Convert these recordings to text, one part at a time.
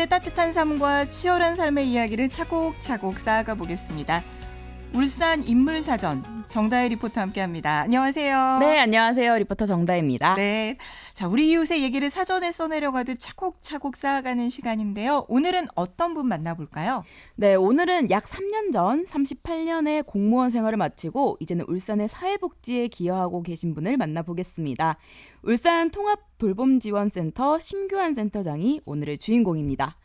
이웃의 따뜻한 삶과 치열한 삶의 이야기를 차곡차곡 쌓아가 보겠습니다. 울산 인물사전 정다혜 리포터와 함께합니다. 안녕하세요. 네, 안녕하세요. 리포터 정다혜입니다. 네, 자 우리 이웃의 얘기를 사전에 써내려가듯 차곡차곡 쌓아가는 시간인데요. 오늘은 어떤 분 만나볼까요? 네, 오늘은 약 3년 전 38년의 공무원 생활을 마치고 이제는 울산의 사회복지에 기여하고 계신 분을 만나보겠습니다. 울산 통합돌봄지원센터 심규환 센터장이 오늘의 주인공입니다.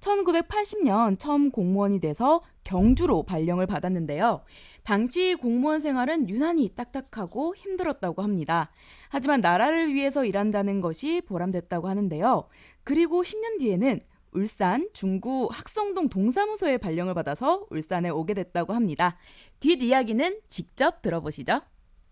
1980년 처음 공무원이 돼서 경주로 발령을 받았는데요. 당시 공무원 생활은 유난히 딱딱하고 힘들었다고 합니다. 하지만 나라를 위해서 일한다는 것이 보람됐다고 하는데요. 그리고 10년 뒤에는 울산 중구 학성동 동사무소에 발령을 받아서 울산에 오게 됐다고 합니다. 뒷이야기는 직접 들어보시죠.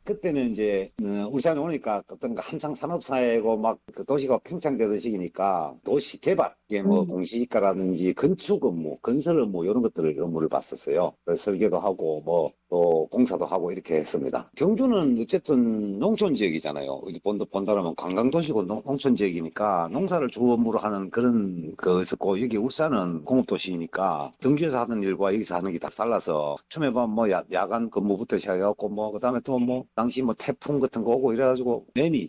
그때는 이제 울산에 오니까 어떤 한창 산업사회고 막 그 도시가 팽창되던 시기니까 도시 개발, 이게 뭐 공시지가라든지 건축 업무, 건설 업무 이런 것들을 업무를 봤었어요. 그래서 설계도 하고 뭐 또 공사도 하고 이렇게 했습니다. 경주는 어쨌든 농촌 지역이잖아요. 본다라면 관광도시고 농촌 지역이니까 농사를 주 업무로 하는 그런 거였었고, 여기 울산은 공업도시니까 경주에서 하는 일과 여기서 하는 게 다 달라서 처음에 보면 뭐 야간 근무부터 시작해갖고 뭐 그다음에 또 뭐 당시 뭐 태풍 같은 거 오고 이래가지고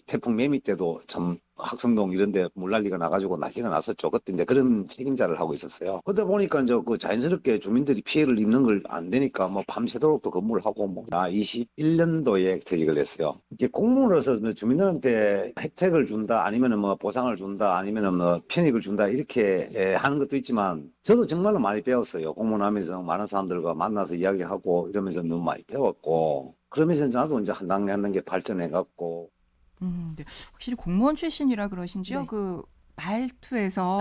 태풍 매미 때도 참 학성동 이런데 물난리가 나가지고 난리가 났었죠. 그때 이제 그런 책임자를 하고 있었어요. 그러다 보니까 이제 그 자연스럽게 주민들이 피해를 입는 걸 안 되니까 뭐 밤새도록 또 근무를 하고 뭐 21년도에 퇴직을 했어요. 이게 공무원으로서 주민들한테 혜택을 준다, 아니면은 뭐 보상을 준다, 아니면은 뭐 편익을 준다 이렇게 하는 것도 있지만 저도 정말로 많이 배웠어요. 공무원하면서 많은 사람들과 만나서 이야기하고 이러면서 너무 많이 배웠고, 그러면서 나도 이제 한 단계 한 단계 발전해갖고. 네. 확실히 공무원 출신이라 그러신지요? 네. 그 말투에서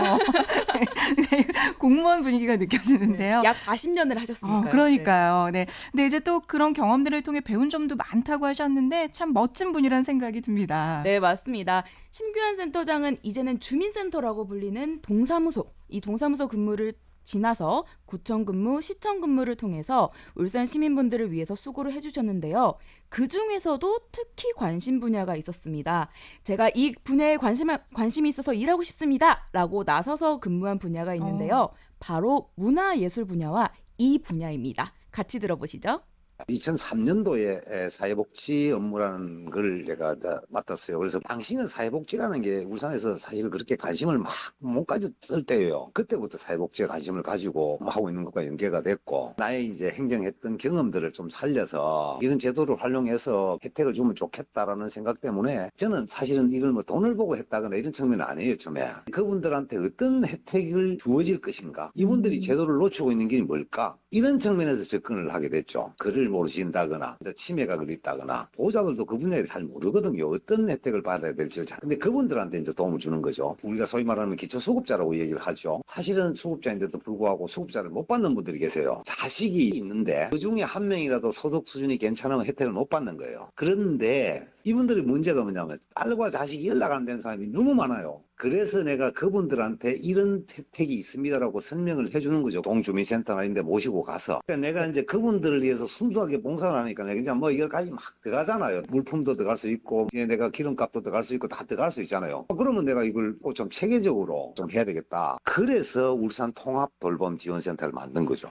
굉장히 공무원 분위기가 느껴지는데요. 약 40년을 하셨으니까요. 그러니까요. 네. 근데 이제 또 그런 경험들을 통해 배운 점도 많다고 하셨는데 참 멋진 분이라는 생각이 듭니다. 네, 맞습니다. 심규환 센터장은 이제는 주민센터라고 불리는 동사무소, 이 동사무소 근무를 지나서 구청 근무, 시청 근무를 통해서 울산 시민분들을 위해서 수고를 해주셨는데요. 그 중에서도 특히 관심 분야가 있었습니다. 제가 이 분야에 관심이 있어서 일하고 싶습니다 라고 나서서 근무한 분야가 있는데요. 바로 문화예술 분야와 이 분야입니다. 같이 들어보시죠. 2003년도에 사회복지 업무라는 걸 제가 맡았어요. 그래서 당시는 사회복지라는 게 울산에서 사실 그렇게 관심을 막 못 가졌을 때예요. 그때부터 사회복지에 관심을 가지고 하고 있는 것과 연계가 됐고, 나의 이제 행정했던 경험들을 좀 살려서 이런 제도를 활용해서 혜택을 주면 좋겠다라는 생각 때문에, 저는 사실은 이걸 뭐 돈을 보고 했다거나 이런 측면은 아니에요. 처음에 그분들한테 어떤 혜택을 주어질 것인가, 이분들이 제도를 놓치고 있는 게 뭘까, 이런 측면에서 접근을 하게 됐죠. 글을 모르신다거나 치매가 있다거나, 보호자들도 그 분야에 잘 모르거든요. 어떤 혜택을 받아야 될지. 근데 그분들한테 이제 도움을 주는 거죠. 우리가 소위 말하는 기초수급자라고 얘기를 하죠. 사실은 수급자인데도 불구하고 수급자를 못 받는 분들이 계세요. 자식이 있는데 그 중에 한 명이라도 소득 수준이 괜찮으면 혜택을 못 받는 거예요. 그런데 이분들의 문제가 뭐냐면 딸과 자식이 연락 안 되는 사람이 너무 많아요. 그래서 내가 그분들한테 이런 혜택이 있습니다라고 설명을 해주는 거죠. 동주민센터나 이런 데 모시고 가서. 그러니까 내가 이제 그분들을 위해서 순수하게 봉사를 하니까 내가 그냥 뭐 이걸까지 막 들어가잖아요. 물품도 들어갈 수 있고, 내가 기름값도 들어갈 수 있고, 다 들어갈 수 있잖아요. 그러면 내가 이걸 좀 체계적으로 좀 해야 되겠다. 그래서 울산 통합돌봄지원센터를 만든 거죠.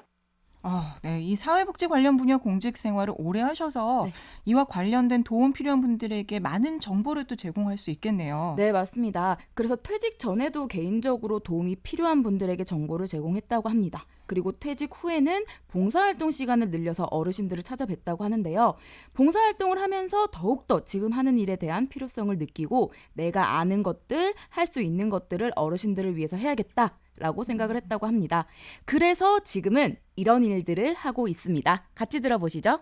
네. 이 사회복지 관련 분야 공직 생활을 오래 하셔서 네. 이와 관련된 도움 필요한 분들에게 많은 정보를 또 제공할 수 있겠네요. 네, 맞습니다. 그래서 퇴직 전에도 개인적으로 도움이 필요한 분들에게 정보를 제공했다고 합니다. 그리고 퇴직 후에는 봉사활동 시간을 늘려서 어르신들을 찾아뵀다고 하는데요. 봉사활동을 하면서 더욱더 지금 하는 일에 대한 필요성을 느끼고 내가 아는 것들, 할 수 있는 것들을 어르신들을 위해서 해야겠다 라고 생각을 했다고 합니다. 그래서 지금은 이런 일들을 하고 있습니다. 같이 들어보시죠.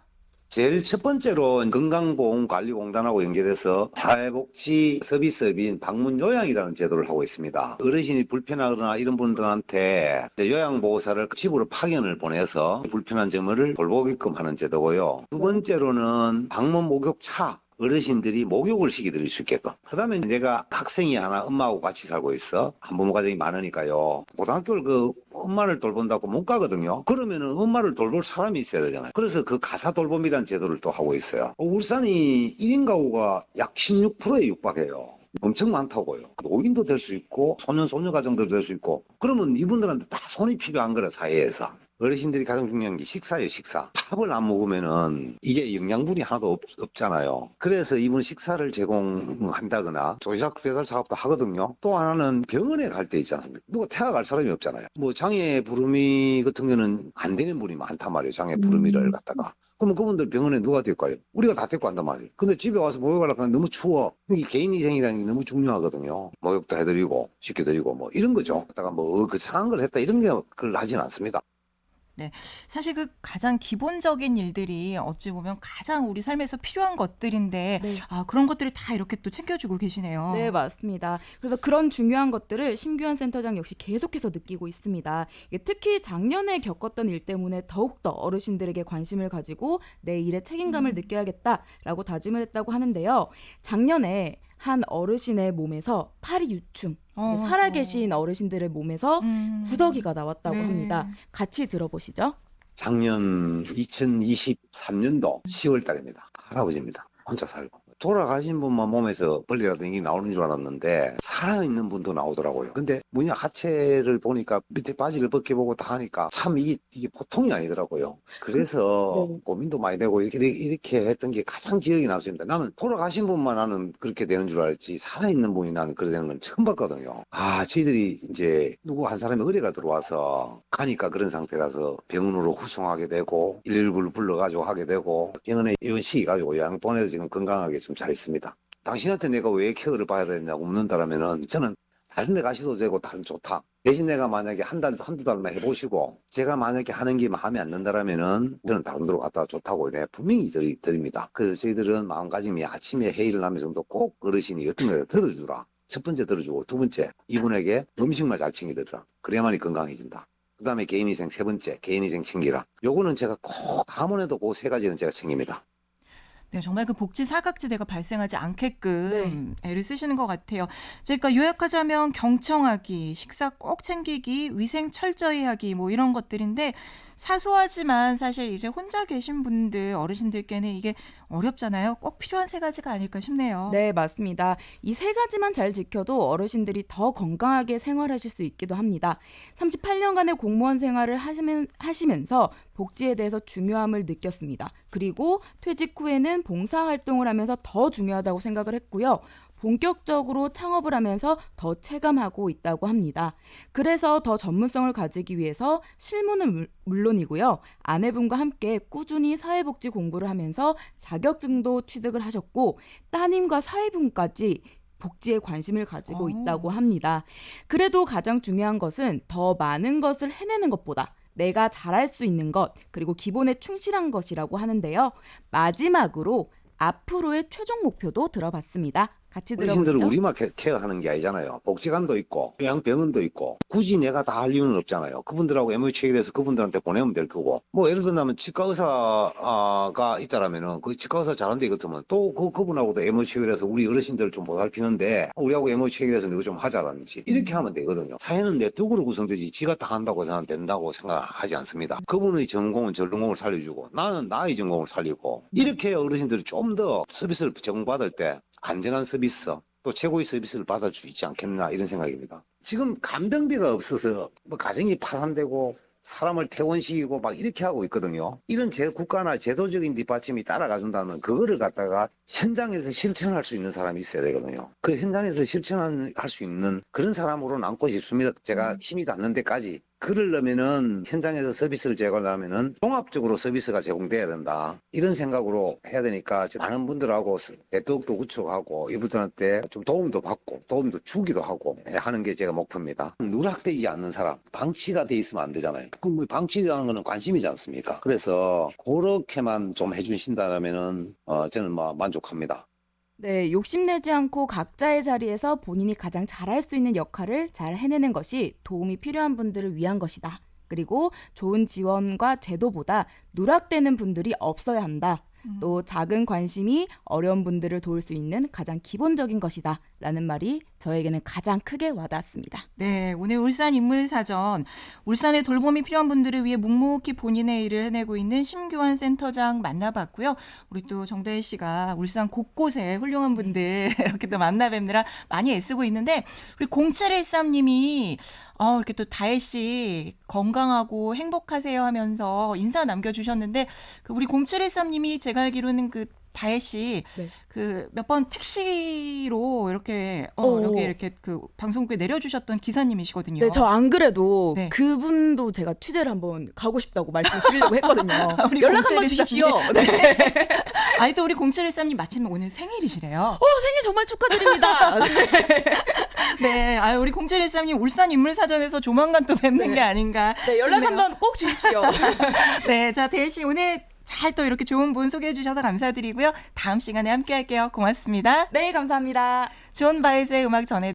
제일 첫 번째로 건강보험관리공단하고 연계돼서 사회복지 서비스업인 방문요양이라는 제도를 하고 있습니다. 어르신이 불편하거나 이런 분들한테 요양보호사를 집으로 파견을 보내서 불편한 점을 돌보게끔 하는 제도고요. 두 번째로는 방문 목욕차, 어르신들이 목욕을 시켜드릴 수 있게끔. 그다음에 내가 학생이 하나 엄마하고 같이 살고 있어. 한부모 가정이 많으니까요. 고등학교를 그 엄마를 돌본다고 못 가거든요. 그러면은 엄마를 돌볼 사람이 있어야 되잖아요. 그래서 그 가사 돌봄이라는 제도를 또 하고 있어요. 울산이 1인 가구가 약 16%에 육박해요. 엄청 많다고요. 노인도 될 수 있고 소년 소녀 가정도 될 수 있고 그러면 이분들한테 다 손이 필요한 거라 사회에서. 어르신들이 가장 중요한 게 식사예요, 식사. 밥을 안 먹으면은 이게 영양분이 하나도 없잖아요. 그래서 이분 식사를 제공한다거나 도시락 배달 사업도 하거든요. 또 하나는 병원에 갈 때 있지 않습니까? 누가 태워갈 사람이 없잖아요. 뭐 장애 부르미 같은 경우는 안 되는 분이 많단 말이에요. 장애 부르미를 갖다가. 그러면 그분들 병원에 누가 데리고 가요? 우리가 다 데리고 간단 말이에요. 근데 집에 와서 목욕하려고 하면 너무 추워. 이 개인위생이라는 게 너무 중요하거든요. 목욕도 해드리고 씻겨드리고 뭐 이런 거죠. 갖다가 뭐 그 상한 걸 했다 이런 게 그걸 하진 않습니다. 네, 사실 그 가장 기본적인 일들이 어찌 보면 가장 우리 삶에서 필요한 것들인데 네. 그런 것들을 다 이렇게 또 챙겨주고 계시네요. 네, 맞습니다. 그래서 그런 중요한 것들을 심규환 센터장 역시 계속해서 느끼고 있습니다. 이게 특히 작년에 겪었던 일 때문에 더욱더 어르신들에게 관심을 가지고 내 일에 책임감을 느껴야겠다라고 다짐을 했다고 하는데요. 작년에 한 어르신의 몸에서 팔이 유충, 살아계신 어르신들의 몸에서 구더기가 나왔다고 네. 합니다. 같이 들어보시죠. 작년 2023년도 10월 달입니다. 할아버지입니다. 혼자 살고. 돌아가신 분만 몸에서 벌레라도 이게 나오는 줄 알았는데 살아있는 분도 나오더라고요. 근데 뭐냐 하체를 보니까 밑에 바지를 벗겨보고 다 하니까 참 이게 보통이 아니더라고요. 그래서 고민도 많이 되고 이렇게 했던 게 가장 기억이 남습니다. 나는 돌아가신 분만 나는 그렇게 되는 줄 알았지 살아있는 분이 나는 그렇게 되는 건 처음 봤거든요. 저희들이 이제 누구 한 사람의 의뢰가 들어와서 가니까 그런 상태라서 병원으로 후송하게 되고 119를 불러가지고 하게 되고 병원에 입원시켜가지고 요양 보내서 지금 건강하게 좀 잘 있습니다. 당신한테 내가 왜 케어를 받아야 되냐고 묻는다라면은 저는 다른 데 가셔도 되고 다른 좋다. 대신 내가 만약에 한두 달만 해보시고 제가 만약에 하는 게 마음에 안 든다라면은 저는 다른 데로 갔다 좋다고 내가 분명히 드립니다. 그래서 저희들은 마음가짐이 아침에 회의를 하면서도 꼭 어르신이 어떤 걸 들어주더라. 첫 번째 들어주고 두 번째 이분에게 음식만 잘 챙기더라. 그래야만이 건강해진다. 그 다음에 개인위생 세 번째 개인위생 챙기라. 요거는 제가 꼭 아무래도 그 세 가지는 제가 챙깁니다. 네, 정말 그 복지 사각지대가 발생하지 않게끔 애를 쓰시는 것 같아요. 그러니까 요약하자면 경청하기, 식사 꼭 챙기기, 위생 철저히 하기 뭐 이런 것들인데 사소하지만 사실 이제 혼자 계신 분들 어르신들께는 이게 어렵잖아요. 꼭 필요한 세 가지가 아닐까 싶네요. 네, 맞습니다. 이 세 가지만 잘 지켜도 어르신들이 더 건강하게 생활하실 수 있기도 합니다. 38년간의 공무원 생활을 하시면서 복지에 대해서 중요함을 느꼈습니다. 그리고 퇴직 후에는 봉사활동을 하면서 더 중요하다고 생각을 했고요. 본격적으로 창업을 하면서 더 체감하고 있다고 합니다. 그래서 더 전문성을 가지기 위해서 실무는 물론이고요. 아내분과 함께 꾸준히 사회복지 공부를 하면서 자격증도 취득을 하셨고 따님과 사회분까지 복지에 관심을 가지고 있다고 합니다. 그래도 가장 중요한 것은 더 많은 것을 해내는 것보다 내가 잘할 수 있는 것 그리고 기본에 충실한 것이라고 하는데요. 마지막으로 앞으로의 최종 목표도 들어봤습니다. 같이 들어보시죠. 어르신들은 우리만 케어하는 게 아니잖아요. 복지관도 있고 요양병원도 있고 굳이 내가 다 할 이유는 없잖아요. 그분들하고 MOH에서 그분들한테 보내면 될 거고 뭐 예를 들면 치과 의사가 있다라면은 그 치과 의사 잘하는 데 같으면 또 그분하고도 MOH에서 우리 어르신들을 좀 보살피는데 우리하고 MOH에서 이거 좀 하자라든지 이렇게 하면 되거든요. 사회는 네트워크로 구성되지 지가 다 한다고 저는 된다고 생각하지 않습니다. 그분의 전공은 전공을 살려주고 나는 나의 전공을 살리고 이렇게 어르신들이 좀 더 서비스를 제공받을 때 안전한 서비스, 또 최고의 서비스를 받을 수 있지 않겠나 이런 생각입니다. 지금 간병비가 없어서 뭐 가정이 파산되고 사람을 퇴원시키고 막 이렇게 하고 있거든요. 이런 국가나 제도적인 뒷받침이 따라가 준다면 그거를 갖다가 현장에서 실천할 수 있는 사람이 있어야 되거든요. 그 현장에서 실천할 수 있는 그런 사람으로 남고 싶습니다. 제가 힘이 닿는 데까지. 그러려면은 현장에서 서비스를 제공하면은 종합적으로 서비스가 제공돼야 된다. 이런 생각으로 해야 되니까 많은 분들하고 네트워크도 구축하고 이분들한테 좀 도움도 받고 도움도 주기도 하고 하는 게 제가 목표입니다. 누락되지 않는 사람, 방치가 돼 있으면 안 되잖아요. 그 방치라는 거는 관심이지 않습니까? 그래서 그렇게만 좀 해주신다면은 저는 만족합니다. 네, 욕심내지 않고 각자의 자리에서 본인이 가장 잘할 수 있는 역할을 잘 해내는 것이 도움이 필요한 분들을 위한 것이다. 그리고 좋은 지원과 제도보다 누락되는 분들이 없어야 한다. 또 작은 관심이 어려운 분들을 도울 수 있는 가장 기본적인 것이다 라는 말이 저에게는 가장 크게 와닿았습니다. 네, 오늘 울산 인물사전, 울산의 돌봄이 필요한 분들을 위해 묵묵히 본인의 일을 해내고 있는 심규환 센터장 만나봤고요. 우리 또 정다혜 씨가 울산 곳곳에 훌륭한 분들 이렇게 또 만나 뵙느라 많이 애쓰고 있는데, 우리 0713님이 이렇게 또 다혜 씨 건강하고 행복하세요 하면서 인사 남겨주셨는데, 그 우리 0713님이 제가 알기로는 그 다혜 씨, 네. 그 몇 번 택시로 이렇게 오. 여기 이렇게 그 방송국에 내려주셨던 기사님이시거든요. 네, 저 안 그래도 네. 그분도 제가 취재를 한번 가고 싶다고 말씀드리려고 했거든요. 우리 연락 한번 0713 주십시오. 네. 아니 또 우리 0713님 마침 오늘 생일이시래요. 생일 정말 축하드립니다. 네, 우리 0713님 울산 인물사전에서 조만간 또 뵙는 네. 게 아닌가. 네, 연락 싶네요. 한번 꼭 주십시오. 네, 자 대혜 씨 오늘 잘 또 이렇게 좋은 분 소개해 주셔서 감사드리고요. 다음 시간에 함께 할게요. 고맙습니다. 네, 감사합니다. 존 바이즈의 음악 전해